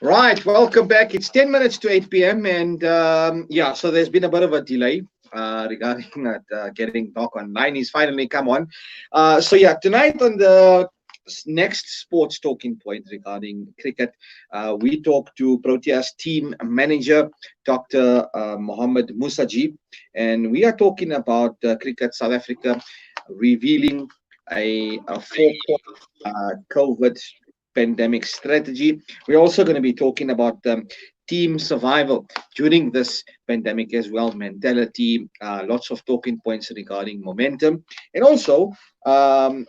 Right, welcome back. It's 10 minutes to 8 p.m. And yeah, so there's been a bit of a delay regarding getting Doc online. He's finally come on. So yeah, tonight on the next sports talking point regarding cricket, we talk to Proteas team manager, Dr. Mohammed Mosajee. And we are talking about cricket South Africa revealing a four-point COVID pandemic strategy. We're also going to be talking about team survival during this pandemic as well, mentality, lots of talking points regarding momentum, and also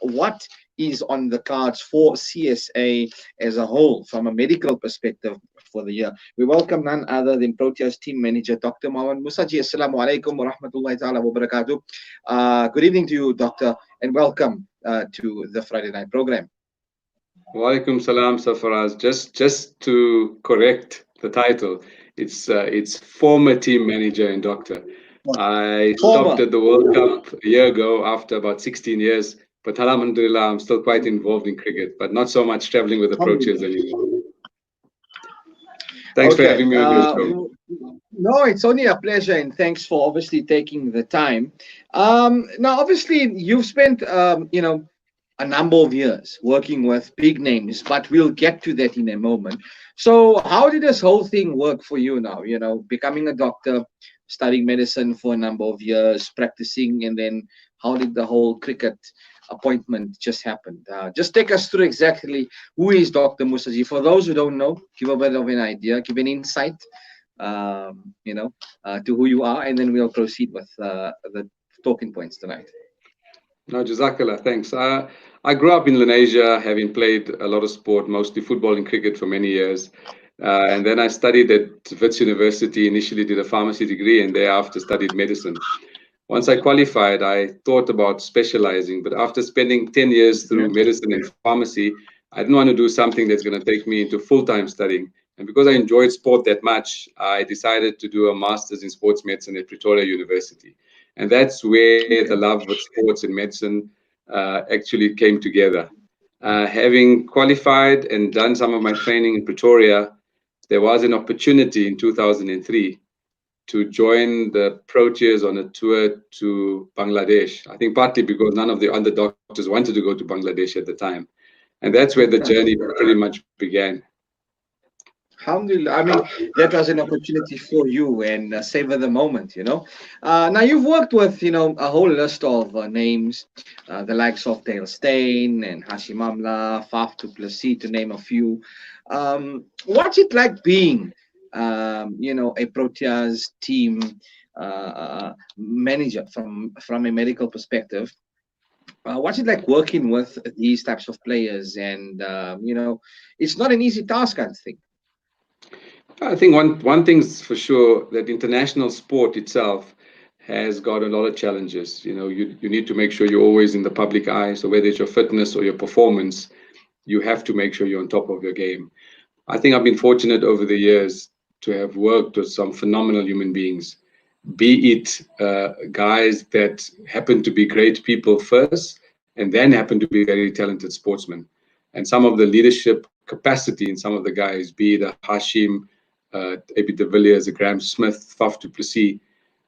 what is on the cards for CSA as a whole from a medical perspective for the year. We welcome none other than Proteas team manager, Dr. Mohammed Mosajee. Assalamu alaikum wa rahmatullahi ta'ala wa barakatuh. Good evening to you, Doctor, and welcome to the Friday night program. Walaikum salam, Safaraz. Just to correct the title, it's former team manager and doctor. I stopped Former. at the World Cup a year ago after about 16 years, but alhamdulillah, I'm still quite involved in cricket, but not so much traveling with the approaches anymore. Thanks for Okay. having me on your show. No, it's only a pleasure, and thanks for obviously taking the time. Now, obviously, you've spent, a number of years working with big names, but we'll get to that in a moment. So, how did this whole thing work for you now? Becoming a doctor, studying medicine for a number of years, practicing, and then how did the whole cricket appointment just happen? Just take us through exactly who is Dr. Mosajee. For those who don't know, give a bit of an idea, give an insight, to who you are, and then we'll proceed with the talking points tonight. No, Jazakallah, thanks. I grew up in Lenasia, having played a lot of sport, mostly football and cricket for many years. And then I studied at Wits University, initially did a pharmacy degree, and thereafter studied medicine. Once I qualified, I thought about specializing, but after spending 10 years through medicine and pharmacy, I didn't want to do something that's going to take me into full-time studying. And because I enjoyed sport that much, I decided to do a master's in sports medicine at Pretoria University. And that's where the love of sports and medicine actually came together. Having qualified and done some of my training in Pretoria, there was an opportunity in 2003 to join the Proteas on a tour to Bangladesh. I think partly because none of the other doctors wanted to go to Bangladesh at the time. And that's where the journey pretty much began. Alhamdulillah. I mean, that was an opportunity for you and savor the moment. Now, you've worked with, a whole list of names, the likes of Dale Steyn and Hashim Amla, Faf du Plessis, to name a few. What's it like being, a Proteas team manager from a medical perspective? What's it like working with these types of players? And, it's not an easy task, I think. I think one thing's for sure, that international sport itself has got a lot of challenges. You need to make sure you're always in the public eye. So whether it's your fitness or your performance, you have to make sure you're on top of your game. I think I've been fortunate over the years to have worked with some phenomenal human beings, be it guys that happen to be great people first and then happen to be very talented sportsmen. And some of the leadership capacity in some of the guys, be it a Hashim, AB de Villiers, a Graham Smith, Faf du Plessis,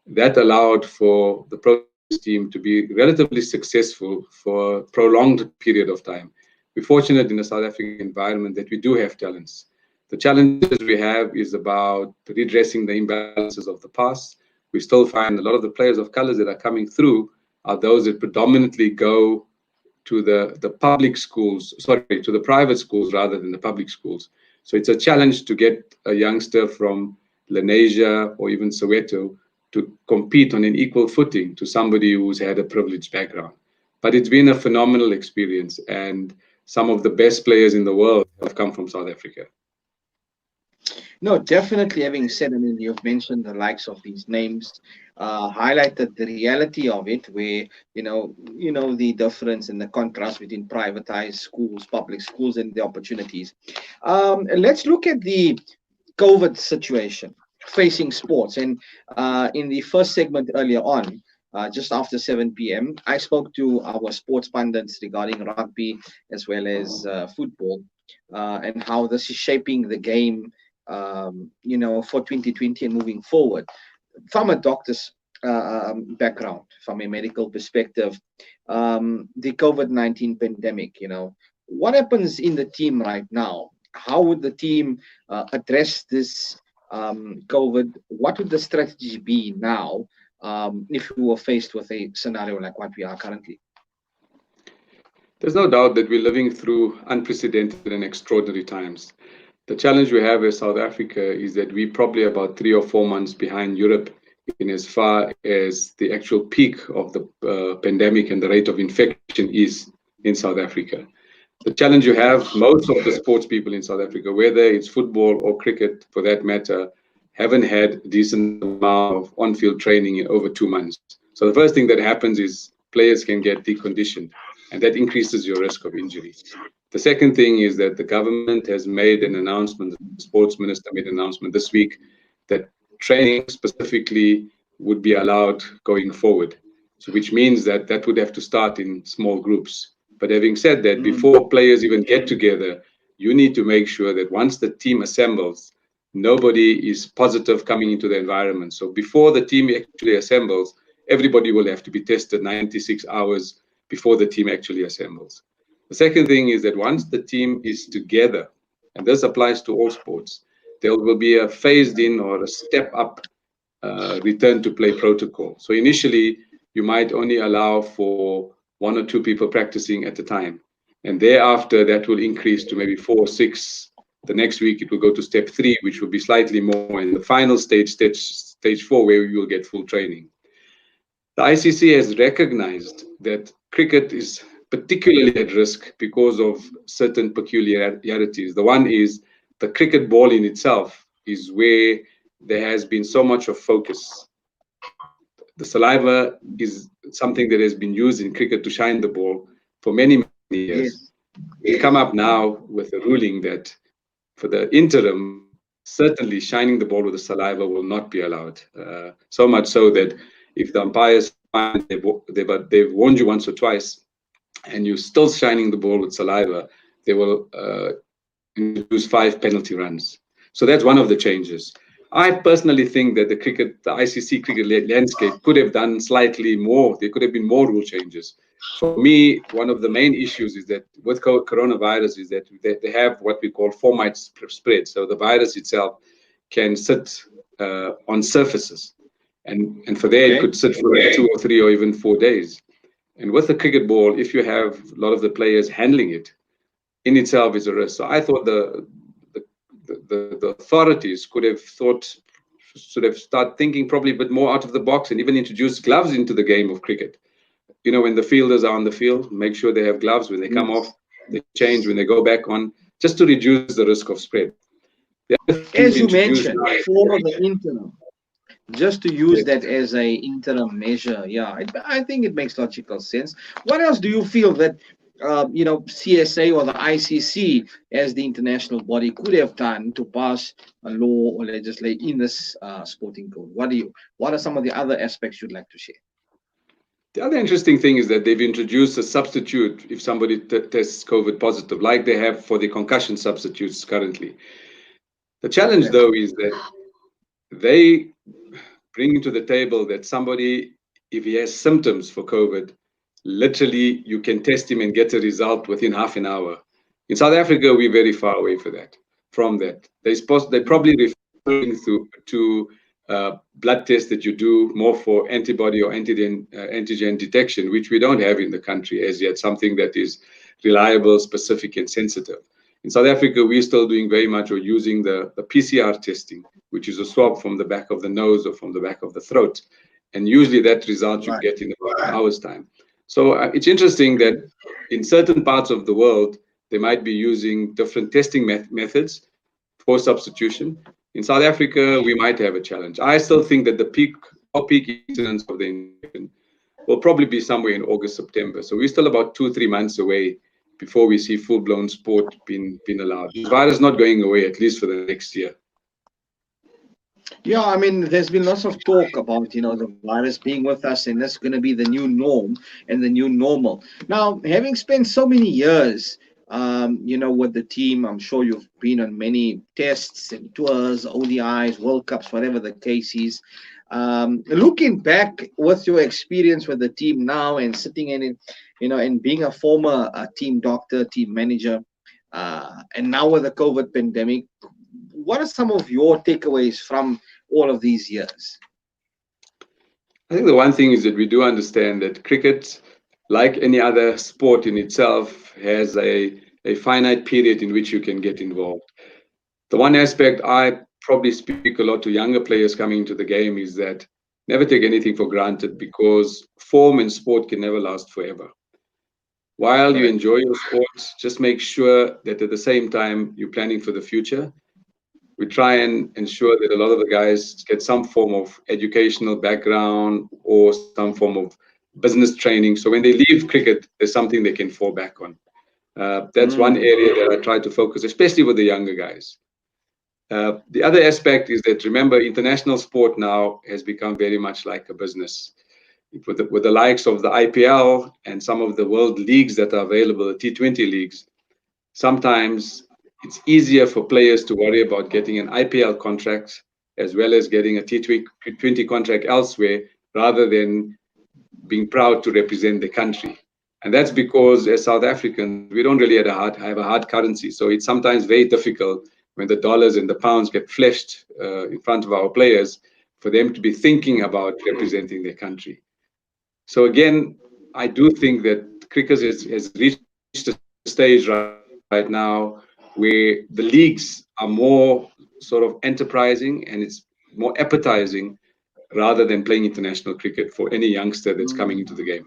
that allowed for the Pro team to be relatively successful for a prolonged period of time. We're fortunate in the South African environment that we do have talents. The challenges we have is about redressing the imbalances of the past. We still find a lot of the players of colors that are coming through are those that predominantly go to the public schools, to the private schools rather than the public schools. So it's a challenge to get a youngster from Lenasia or even Soweto to compete on an equal footing to somebody who's had a privileged background. But it's been a phenomenal experience, and some of the best players in the world have come from South Africa. No, definitely. Having said, I mean, you've mentioned the likes of these names, highlighted the reality of it, where the difference and the contrast between privatized schools, public schools, and the opportunities. Let's look at the COVID situation facing sports, and in the first segment earlier on, just after 7 p.m. I spoke to our sports pundits regarding rugby as well as football, and how this is shaping the game, for 2020 and moving forward. From a doctor's background, from a medical perspective, the COVID-19 pandemic, what happens in the team right now? How would the team address this COVID? What would the strategy be now if we were faced with a scenario like what we are currently? There's no doubt that we're living through unprecedented and extraordinary times. The challenge we have as South Africa is that we're probably about 3 or 4 months behind Europe in as far as the actual peak of the pandemic and the rate of infection is in South Africa. The challenge you have, most of the sports people in South Africa, whether it's football or cricket for that matter, haven't had a decent amount of on-field training in over 2 months. So the first thing that happens is players can get deconditioned, and that increases your risk of injury. The second thing is that the government has made an announcement, the sports minister made an announcement this week that training specifically would be allowed going forward. So which means that that would have to start in small groups. But having said that, before players even get together, you need to make sure that once the team assembles, nobody is positive coming into the environment. So before the team actually assembles, everybody will have to be tested 96 hours before the team actually assembles. The second thing is that once the team is together, and this applies to all sports, there will be a phased in or a step up return to play protocol. So initially, you might only allow for 1 or 2 people practicing at a time. And thereafter, that will increase to maybe 4 or 6. The next week, it will go to step 3, which will be slightly more. And the final stage 4, where you will get full training. The ICC has recognized that cricket is particularly at risk because of certain peculiarities. The one is the cricket ball in itself is where there has been so much of focus. The saliva is something that has been used in cricket to shine the ball for many, many years. We've come up now with a ruling that for the interim, certainly shining the ball with the saliva will not be allowed. So much so that if the umpires find they've warned you once or twice and you're still shining the ball with saliva, they will introduce 5 penalty runs. So that's one of the changes. I personally think that the ICC cricket landscape could have done slightly more. There could have been more rule changes. For me, one of the main issues is that with coronavirus is that they have what we call formite spread. So the virus itself can sit on surfaces. And for there, it could sit for 2 or 3 or even 4 days. And with the cricket ball, if you have a lot of the players handling it, in itself is a risk. So I thought the authorities could have start thinking probably a bit more out of the box and even introduce gloves into the game of cricket. When the fielders are on the field, make sure they have gloves. When they come off, they change. When they go back on, just to reduce the risk of spread. As you mentioned, for the interim, just to use that as a interim measure, I think it makes logical sense. What else do you feel that CSA or the ICC as the international body could have done to pass a law or legislate in this sporting code? What are some of the other aspects you'd like to share? The other interesting thing is that they've introduced a substitute if somebody tests COVID positive, like they have for the concussion substitutes currently. The challenge, though, is that they bring to the table that somebody, if he has symptoms for COVID, literally you can test him and get a result within half an hour. In South Africa, we're very far away from that. They're probably referring to blood tests that you do more for antibody or antigen detection, which we don't have in the country as yet, something that is reliable, specific, and sensitive. In South Africa, we're still doing very much or using the PCR testing, which is a swab from the back of the nose or from the back of the throat. And usually that result you get in about an hour's time. So it's interesting that in certain parts of the world, they might be using different testing methods for substitution. In South Africa, we might have a challenge. I still think that the peak incidence of the infection will probably be somewhere in August, September. So we're still about 2 or 3 months away before we see full-blown sport being allowed. The virus is not going away, at least for the next year. Yeah, I mean, there's been lots of talk about, the virus being with us, and that's going to be the new norm and the new normal. Now, having spent so many years, with the team, I'm sure you've been on many tests and tours, ODIs, World Cups, whatever the case is. Looking back with your experience with the team now and sitting in it, and being a former team doctor, team manager, and now with the COVID pandemic, what are some of your takeaways from all of these years? I think the one thing is that we do understand that cricket, like any other sport in itself, has a finite period in which you can get involved. The one aspect I probably speak a lot to younger players coming into the game is that never take anything for granted, because form and sport can never last forever. While you Correct. enjoy your sport, just make sure that at the same time you're planning for the future. We try and ensure that a lot of the guys get some form of educational background or some form of business training. So when they leave cricket, there's something they can fall back on. That's one Mm, area that I try to focus, especially with the younger guys. The other aspect is that, remember, international sport now has become very much like a business. With the likes of the IPL and some of the world leagues that are available, the T20 leagues, sometimes it's easier for players to worry about getting an IPL contract as well as getting a T20 contract elsewhere, rather than being proud to represent the country. And that's because, as South Africans, we don't really have a hard currency. So it's sometimes very difficult when the dollars and the pounds get fleshed in front of our players for them to be thinking about representing their country. So again, I do think that cricket has reached a stage right now where the leagues are more sort of enterprising, and it's more appetizing, rather than playing international cricket for any youngster that's coming into the game.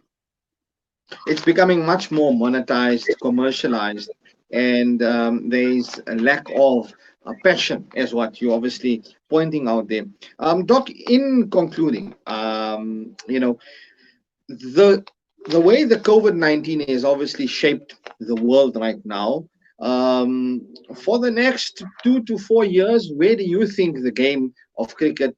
mm. It's becoming much more monetized, commercialized, and there's a lack of passion, as what you're obviously pointing out there. Doc, in concluding, the the way the COVID-19 has obviously shaped the world right now. For the next 2 to 4 years, where do you think the game of cricket,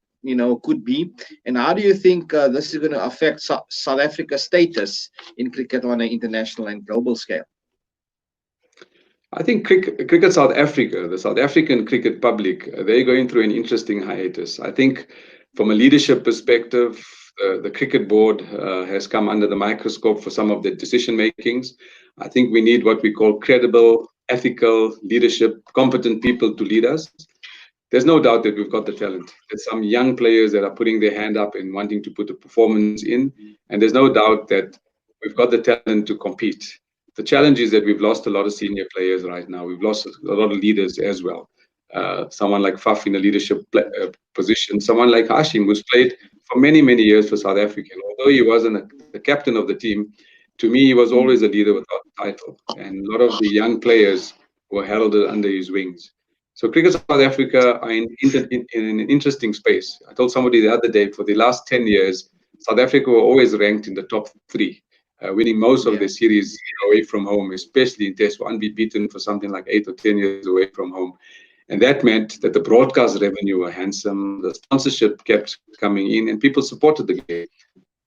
could be, and how do you think this is going to affect South Africa's status in cricket on an international and global scale? I think cricket South Africa, the South African cricket public, they're going through an interesting hiatus. I think from a leadership perspective, the cricket board has come under the microscope for some of the decision makings. I think we need what we call credible, ethical leadership, competent people to lead us. There's no doubt that we've got the talent. There's some young players that are putting their hand up and wanting to put a performance in, and there's no doubt that we've got the talent to compete. The challenge is that we've lost a lot of senior players right now. We've lost a lot of leaders as well. Someone like Faf in a leadership position, someone like Hashim, who's played for many, many years for South Africa. Although he wasn't the captain of the team, to me, he was always a leader without a title. And a lot of the young players were heralded under his wings. So cricket South Africa are in an interesting space. I told somebody the other day, for the last 10 years, South Africa were always ranked in the top three, winning most of Yeah. the series away from home, especially in Tests, unbeaten for something like 8 or 10 years away from home. And that meant that the broadcast revenue were handsome, the sponsorship kept coming in, and people supported the game.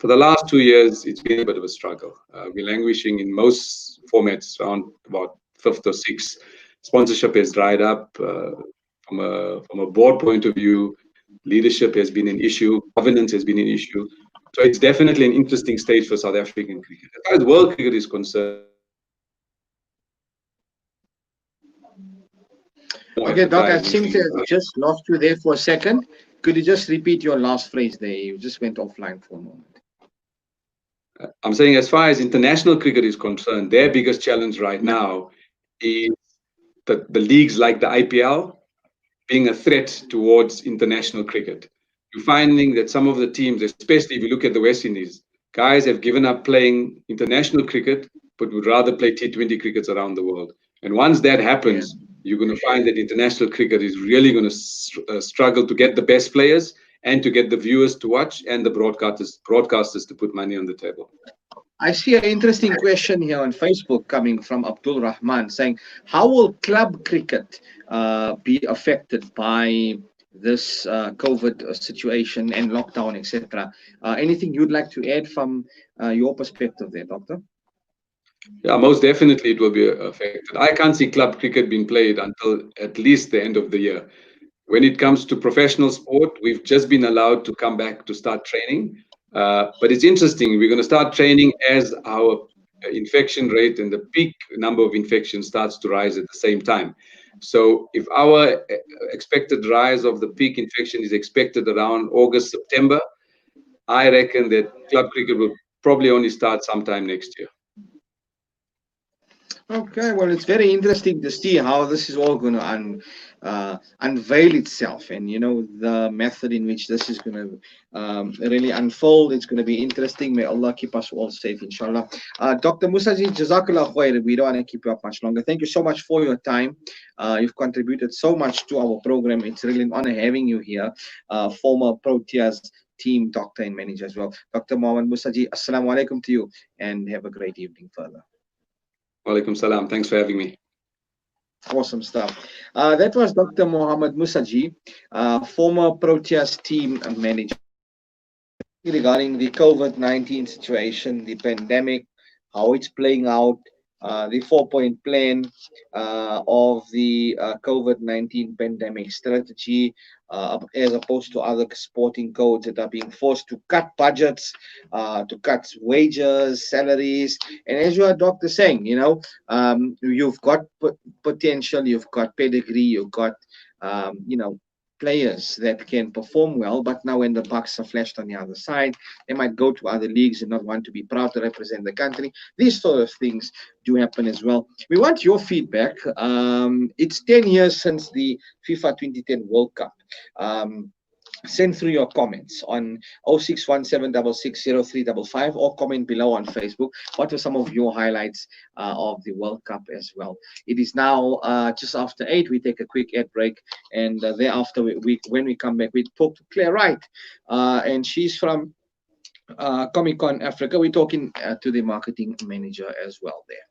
For the last 2 years, it's been a bit of a struggle. We're languishing in most formats around about fifth or sixth. Sponsorship has dried up. From a board point of view, leadership has been an issue, governance has been an issue. So it's definitely an interesting stage for South African cricket. As far as world cricket is concerned, more Okay, Doc, I advertising. seem to have just lost you there for a second. Could you just repeat your last phrase there? You just went offline for a moment. I'm saying, as far as international cricket is concerned, their biggest challenge right Yeah. now is the leagues like the IPL being a threat towards international cricket. You're finding that some of the teams, especially if you look at the West Indies, guys have given up playing international cricket, but would rather play T20 crickets around the world. And once that Yeah. happens, you're going to find that international cricket is really going to struggle to get the best players and to get the viewers to watch and the broadcasters to put money on the table. I see an interesting question here on Facebook coming from Abdul Rahman saying, how will club cricket be affected by this COVID situation and lockdown, etc. Anything you'd like to add from your perspective there, Doctor? Yeah, most definitely it will be affected. I can't see club cricket being played until at least the end of the year. When it comes to professional sport, we've just been allowed to come back to start training. But it's interesting, we're going to start training as our infection rate and the peak number of infections starts to rise at the same time. So if our expected rise of the peak infection is expected around August, September, I reckon that club cricket will probably only start sometime next year. Okay, well, it's very interesting to see how this is all going to unveil itself, and the method in which this is going to really unfold. It's going to be interesting. May Allah keep us all safe, inshallah. Dr. Mosajee, Jazakallah khair. We don't want to keep you up much longer. Thank you so much for your time. You've contributed so much to our program. It's really an honor having you here, former Proteas team doctor and manager as well. Dr. Mohammed Mosajee, assalamu alaikum to you, and have a great evening further. Walaikum salam. Thanks for having me. Awesome stuff. That was Dr. Mohammed Mosajee, former Proteas team manager, regarding the COVID-19 situation, the pandemic, how it's playing out, the 4-point plan of the COVID-19 pandemic strategy, as opposed to other sporting codes that are being forced to cut budgets, to cut wages, salaries. And as you are, Doctor, saying, you've got potential, you've got pedigree, you've got, players that can perform well, but now when the bucks are flashed on the other side, they might go to other leagues and not want to be proud to represent the country. These sort of things do happen as well. We want your feedback. It's 10 years since the FIFA 2010 World Cup. Send through your comments on 0617660355 or comment below on Facebook. What were some of your highlights of the World Cup as well? It is now just after 8. We take a quick ad break, and thereafter, when we come back, we talk to Claire Wright, and she's from Comic Con Africa. We're talking to the marketing manager as well there.